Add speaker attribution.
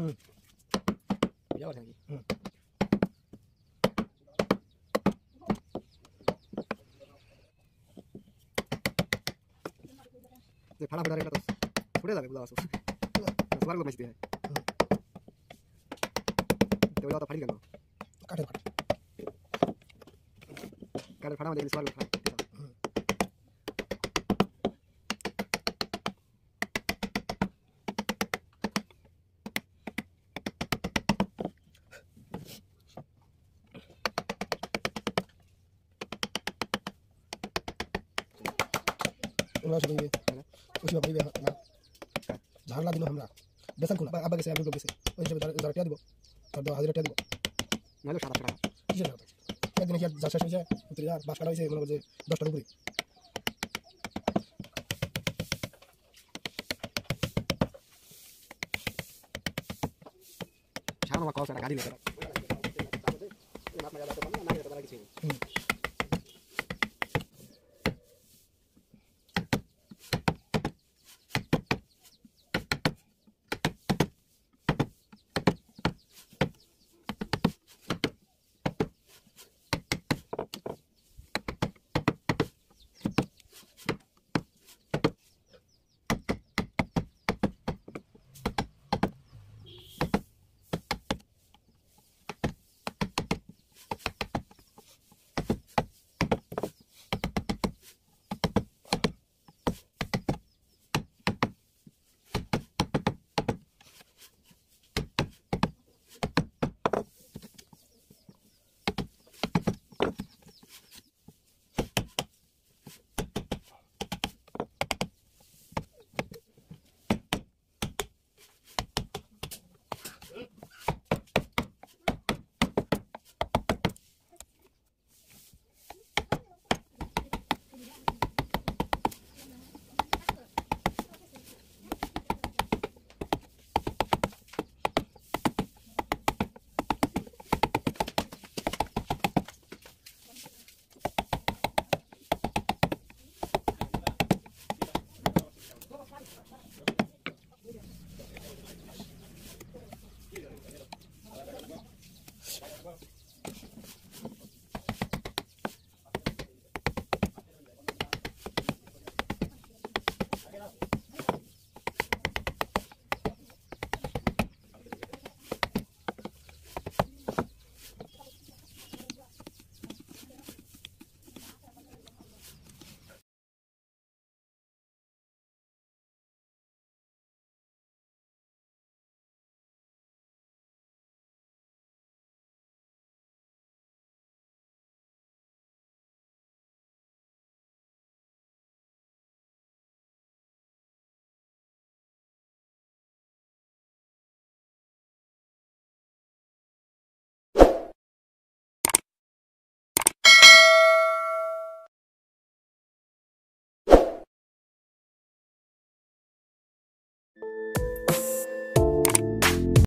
Speaker 1: বিয়া করছে নাকি যে ফাড়া ফাড়া এটা তো ছুটে যাবে বুঝা আছে সবার গো মেশতে হয় তো ওটা ফাড়ি গেল কাঠের ফাড়া মানে সবার গো ফাড়া
Speaker 2: उन्हें सुनेंगे उसी बात भी ना झाड़ला दिनो हमरा बेसन को अब कैसे आलू कैसे वही सब दरटिया दिबो और 2000 रटिया दिबो
Speaker 1: नालो सारा सारा
Speaker 2: किसे जाता एक दिन क्या जाशा से उतरी यार बास काटा होइसे मन बजे 10 टा उपरी
Speaker 1: सारा मा कॉल सारा गाड़ी लेकर ये माप में ज्यादा तो बनना ना ये तो बड़ा किसी